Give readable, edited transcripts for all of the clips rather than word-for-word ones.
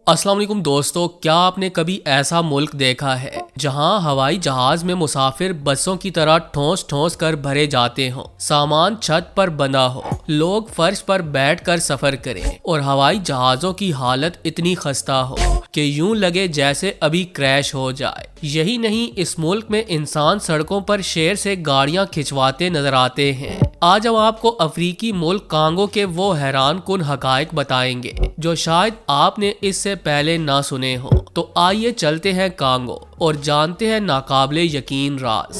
अस्सलाम वालेकुम दोस्तों, क्या आपने कभी ऐसा मुल्क देखा है जहां हवाई जहाज में मुसाफिर बसों की तरह ठोस ठोस कर भरे जाते हों, सामान छत पर बंधा हो, लोग फर्श पर बैठकर सफर करें और हवाई जहाजों की हालत इतनी खस्ता हो कि यूं लगे जैसे अभी क्रैश हो जाए। यही नहीं, इस मुल्क में इंसान सड़कों पर शेर से गाड़ियां खिंचवाते नजर आते हैं। आज हम आपको अफ्रीकी मुल्क कांगो के वो हैरान कुन हकायक बताएंगे जो शायद आपने इससे पहले ना सुने हो। तो आइए चलते हैं कांगो और जानते हैं नाकाबिले यकीन राज।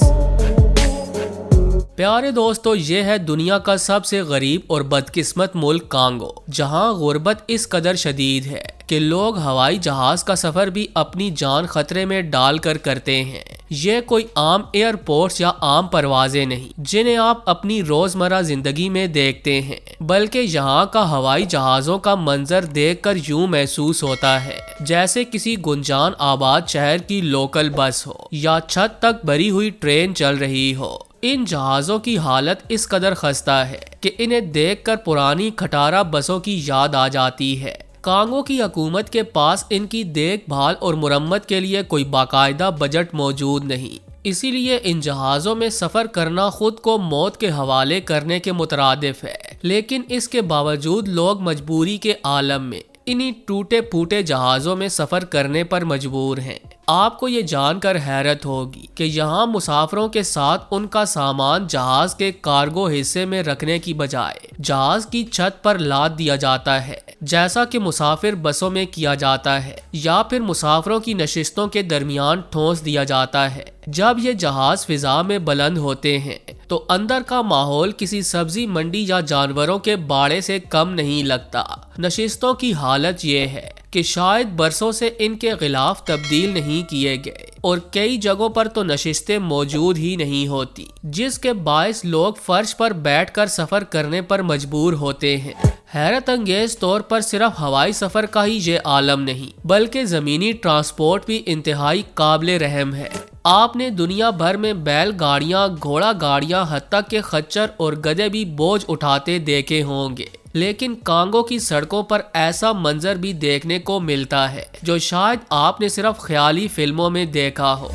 प्यारे दोस्तों, ये है दुनिया का सबसे गरीब और बदकिस्मत मुल्क कांगो, जहां गुर्बत इस कदर शदीद है कि लोग हवाई जहाज का सफर भी अपनी जान खतरे में डालकर करते हैं। ये कोई आम एयरपोर्ट्स या आम परवाजें नहीं जिन्हें आप अपनी रोजमर्रा जिंदगी में देखते हैं, बल्कि यहाँ का हवाई जहाजों का मंजर देखकर यूं महसूस होता है जैसे किसी गुंजान आबाद शहर की लोकल बस हो या छत तक भरी हुई ट्रेन चल रही हो। इन जहाज़ों की हालत इस कदर खस्ता है कि इन्हें देखकर पुरानी खटारा बसों की याद आ जाती है। कांगो की हुकूमत के पास इनकी देखभाल और मुरम्मत के लिए कोई बाकायदा बजट मौजूद नहीं, इसीलिए इन जहाज़ों में सफ़र करना खुद को मौत के हवाले करने के मुतरादिफ है। लेकिन इसके बावजूद लोग मजबूरी के आलम में इन्हीं टूटे फूटे जहाज़ों में सफ़र करने पर मजबूर हैं। आपको ये जानकर हैरत होगी कि यहाँ मुसाफिरों के साथ उनका सामान जहाज के कार्गो हिस्से में रखने की बजाय जहाज की छत पर लाद दिया जाता है, जैसा कि मुसाफिर बसों में किया जाता है, या फिर मुसाफिरों की नशिस्तों के दरमियान ठोंस दिया जाता है। जब ये जहाज फिजा में बुलंद होते हैं तो अंदर का माहौल किसी सब्जी मंडी या जानवरों के बाड़े से कम नहीं लगता। नशिस्तों की हालत ये है कि शायद बरसों से इनके खिलाफ तब्दील नहीं किए गए और कई जगहों पर तो नशिस्तें मौजूद ही नहीं होती, जिसके बायस लोग फर्श पर बैठकर सफर करने पर मजबूर होते हैं। हैरत अंगेज तौर पर सिर्फ हवाई सफर का ही ये आलम नहीं, बल्कि जमीनी ट्रांसपोर्ट भी इंतहाई काबिले रहम है। आपने दुनिया भर में बैल गाड़ियां, घोड़ा गाड़ियां, हत्ता के खच्चर और गधे भी बोझ उठाते देखे होंगे, लेकिन कांगो की सड़कों पर ऐसा मंजर भी देखने को मिलता है जो शायद आपने सिर्फ ख्याली फिल्मों में देखा हो।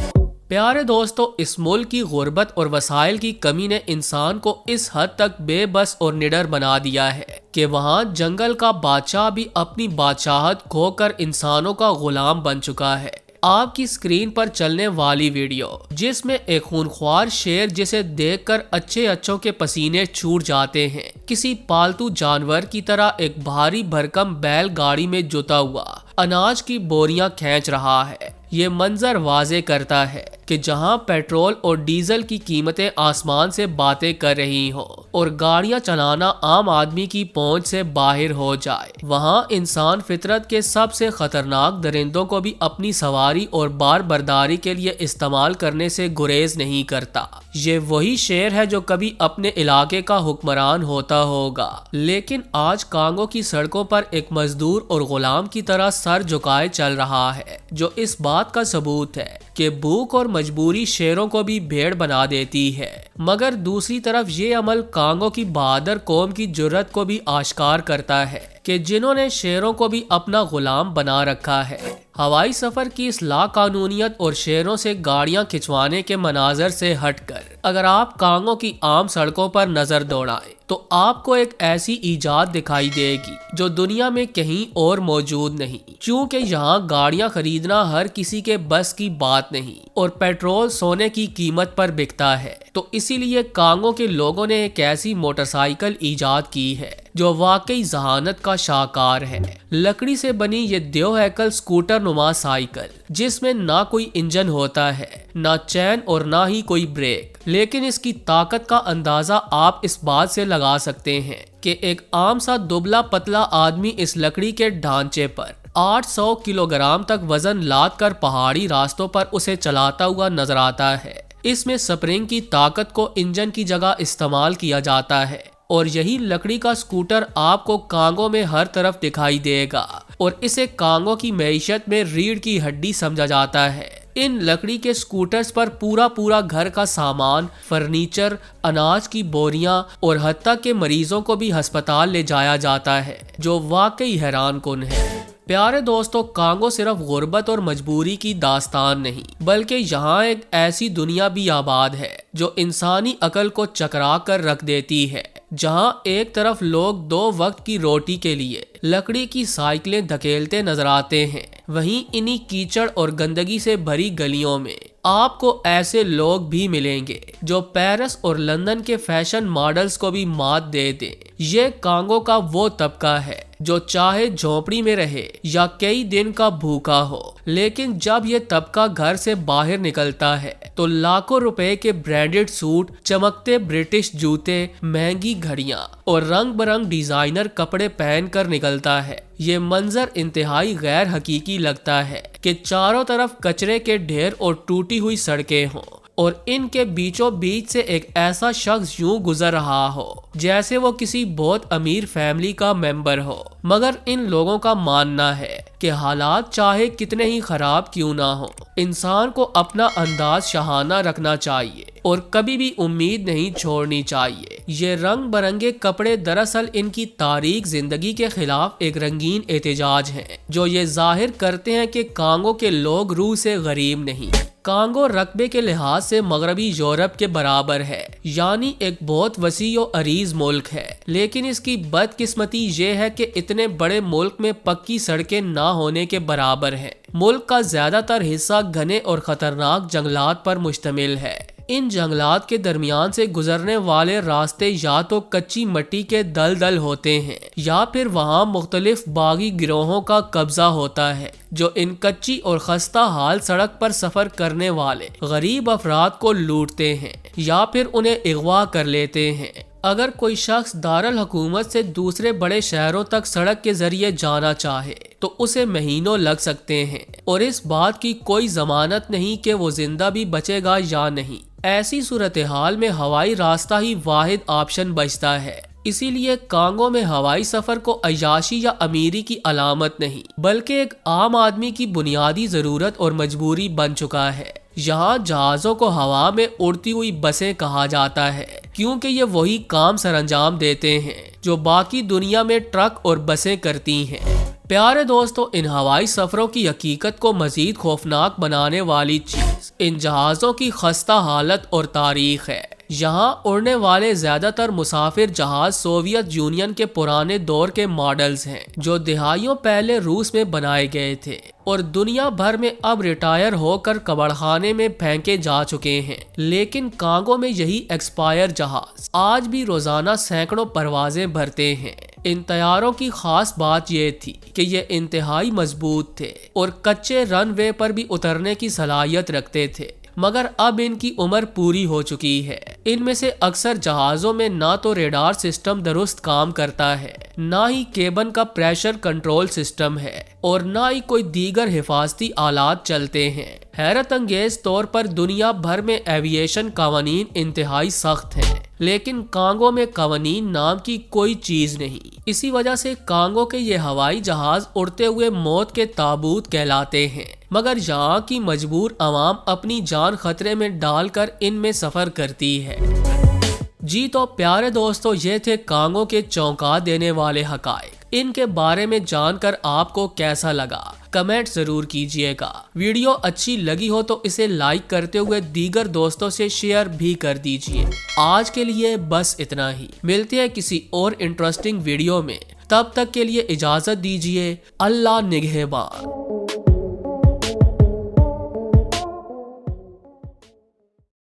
प्यारे दोस्तों, इस मुल्क की गुर्बत और वसाइल की कमी ने इंसान को इस हद तक बेबस और निडर बना दिया है कि वहाँ जंगल का बादशाह भी अपनी बादशाहत खोकर इंसानों का गुलाम बन चुका है। आपकी स्क्रीन पर चलने वाली वीडियो जिसमें एक खूनख्वार शेर जिसे देखकर अच्छों के पसीने छूट जाते हैं, किसी पालतू जानवर की तरह एक भारी भरकम बैल गाड़ी में जुता हुआ अनाज की बोरियां खींच रहा है। ये मंजर वाजे करता है कि जहां पेट्रोल और डीजल की कीमतें आसमान से बातें कर रही हों और गाड़ियां चलाना आम आदमी की पहुंच से बाहर हो जाए, वहां इंसान फितरत के सबसे खतरनाक दरिंदों को भी अपनी सवारी और बार बर्दारी के लिए इस्तेमाल करने से गुरेज नहीं करता। ये वही शेर है जो कभी अपने इलाके का हुक्मरान होता होगा, लेकिन आज कांगो की सड़कों पर एक मजदूर और गुलाम की तरह सर झुकाए चल रहा है, जो इस बात का सबूत है कि भूख और मजबूरी शेरों को भी भेड़ बना देती है। मगर दूसरी तरफ ये अमल कांगो की बहादुर कौम की जुर्रत को भी आश्कार करता है कि जिन्होंने शेरों को भी अपना गुलाम बना रखा है। हवाई सफर की इस लाकानूनियत और शेरों से गाड़ियां खिंचवाने के मनाजर से हटकर अगर आप कांगो की आम सड़कों पर नजर दौड़ाएं तो आपको एक ऐसी ईजाद दिखाई देगी जो दुनिया में कहीं और मौजूद नहीं, क्योंकि यहाँ गाड़ियां खरीदना हर किसी के बस की बात नहीं और पेट्रोल सोने की कीमत पर बिकता है। तो इसीलिए कांगो के लोगों ने एक ऐसी मोटरसाइकिल ईजाद की है जो वाकई जहानत का शाहकार है। लकड़ी से बनी ये देवहैकल स्कूटर नुमा साइकिल, जिसमें ना कोई इंजन होता है, ना चैन और ना ही कोई ब्रेक, लेकिन इसकी ताकत का अंदाजा आप इस बात से लगा सकते हैं कि एक आम सा दुबला पतला आदमी इस लकड़ी के ढांचे पर 800 किलोग्राम तक वजन लाद कर पहाड़ी रास्तों पर उसे चलाता हुआ नजर आता है। इसमें स्प्रिंग की ताकत को इंजन की जगह इस्तेमाल किया जाता है और यही लकड़ी का स्कूटर आपको कांगो में हर तरफ दिखाई देगा और इसे कांगो की मईशत में रीढ़ की हड्डी समझा जाता है। इन लकड़ी के स्कूटर्स पर पूरा घर का सामान, फर्नीचर, अनाज की बोरियां और हत्ता के मरीजों को भी अस्पताल ले जाया जाता है, जो वाकई हैरान कुन है। پیارے دوستو، کانگو صرف غربت اور مجبوری کی داستان نہیں بلکہ یہاں ایک ایسی دنیا بھی آباد ہے جو انسانی عقل کو چکرا کر رکھ دیتی ہے، جہاں ایک طرف لوگ 2 وقت کی روٹی کے لیے لکڑی کی سائیکلیں دھکیلتے نظر آتے ہیں، وہیں انہی کیچڑ اور گندگی سے بھری گلیوں میں آپ کو ایسے لوگ بھی ملیں گے جو پیرس اور لندن کے فیشن ماڈلز کو بھی مات دے دیں۔ یہ کانگو کا وہ طبقہ ہے جو چاہے جھونپڑی میں رہے یا کئی دن کا بھوکا ہو، لیکن جب یہ طبقہ گھر سے باہر نکلتا ہے تو لاکھوں روپے کے برانڈڈ سوٹ، چمکتے برٹش جوتے، مہنگی گھڑیاں اور رنگ برنگ ڈیزائنر کپڑے پہن کر نکلتا ہے۔ یہ منظر انتہائی غیر حقیقی لگتا ہے کہ چاروں طرف کچرے کے ڈھیر اور ٹوٹی ہوئی سڑکیں ہوں اور ان کے بیچوں بیچ سے ایک ایسا شخص یوں گزر رہا ہو جیسے وہ کسی بہت امیر فیملی کا ممبر ہو۔ مگر ان لوگوں کا ماننا ہے کہ حالات چاہے کتنے ہی خراب کیوں نہ ہو، انسان کو اپنا انداز شاہانہ رکھنا چاہیے اور کبھی بھی امید نہیں چھوڑنی چاہیے۔ یہ رنگ برنگے کپڑے دراصل ان کی تاریک زندگی کے خلاف ایک رنگین احتجاج ہیں، جو یہ ظاہر کرتے ہیں کہ کانگو کے لوگ روح سے غریب نہیں۔ کانگو رقبے کے لحاظ سے مغربی یورپ کے برابر ہے، یعنی ایک بہت وسیع و عریض ملک ہے، لیکن اس کی بدقسمتی یہ ہے کہ اتنے بڑے ملک میں پکی سڑکیں نہ ہونے کے برابر ہے۔ ملک کا زیادہ تر حصہ گھنے اور خطرناک جنگلات پر مشتمل ہے۔ ان جنگلات کے درمیان سے گزرنے والے راستے یا تو کچی مٹی کے دلدل ہوتے ہیں یا پھر وہاں مختلف باغی گروہوں کا قبضہ ہوتا ہے جو ان کچی اور خستہ حال سڑک پر سفر کرنے والے غریب افراد کو لوٹتے ہیں یا پھر انہیں اغوا کر لیتے ہیں۔ اگر کوئی شخص دارالحکومت سے دوسرے بڑے شہروں تک سڑک کے ذریعے جانا چاہے تو اسے مہینوں لگ سکتے ہیں اور اس بات کی کوئی ضمانت نہیں کہ وہ زندہ بھی بچے گا یا نہیں۔ ایسی صورتحال میں ہوائی راستہ ہی واحد آپشن بچتا ہے۔ اسی لیے کانگو میں ہوائی سفر کو عیاشی یا امیری کی علامت نہیں بلکہ ایک عام آدمی کی بنیادی ضرورت اور مجبوری بن چکا ہے۔ یہاں جہازوں کو ہوا میں اڑتی ہوئی بسیں کہا جاتا ہے کیونکہ یہ وہی کام سر انجام دیتے ہیں جو باقی دنیا میں ٹرک اور بسیں کرتی ہیں۔ پیارے دوستو، ان ہوائی سفروں کی حقیقت کو مزید خوفناک بنانے والی چیز ان جہازوں کی خستہ حالت اور تاریخ ہے۔ یہاں اڑنے والے زیادہ تر مسافر جہاز سوویت یونین کے پرانے دور کے ماڈلز ہیں جو دہائیوں پہلے روس میں بنائے گئے تھے اور دنیا بھر میں اب ریٹائر ہو کر کبڑخانے میں پھینکے جا چکے ہیں، لیکن کانگو میں یہی ایکسپائر جہاز آج بھی روزانہ سینکڑوں پروازیں بھرتے ہیں۔ ان طیاروں کی خاص بات یہ تھی کہ یہ انتہائی مضبوط تھے اور کچے رن وے پر بھی اترنے کی صلاحیت رکھتے تھے، مگر اب ان کی عمر پوری ہو چکی ہے۔ ان میں سے اکثر جہازوں میں نہ تو ریڈار سسٹم درست کام کرتا ہے، نہ ہی کیبن کا پریشر کنٹرول سسٹم ہے اور نہ ہی کوئی دیگر حفاظتی آلات چلتے ہیں۔ حیرت انگیز طور پر دنیا بھر میں ایوییشن قوانین انتہائی سخت ہیں، لیکن کانگو میں قوانین نام کی کوئی چیز نہیں۔ اسی وجہ سے کانگو کے یہ ہوائی جہاز اڑتے ہوئے موت کے تابوت کہلاتے ہیں، مگر یہاں کی مجبور عوام اپنی جان خطرے میں ڈال کر ان میں سفر کرتی ہے۔ جی تو پیارے دوستو، یہ تھے کانگو کے چونکا دینے والے حقائق۔ ان کے بارے میں جان کر آپ کو کیسا لگا؟ کمنٹ ضرور کیجئے گا۔ ویڈیو اچھی لگی ہو تو اسے لائک کرتے ہوئے دیگر دوستوں سے شیئر بھی کر دیجئے۔ آج کے لیے بس اتنا ہی، ملتے ہیں کسی اور انٹرسٹنگ ویڈیو میں، تب تک کے لیے اجازت دیجئے۔ اللہ نگہبان۔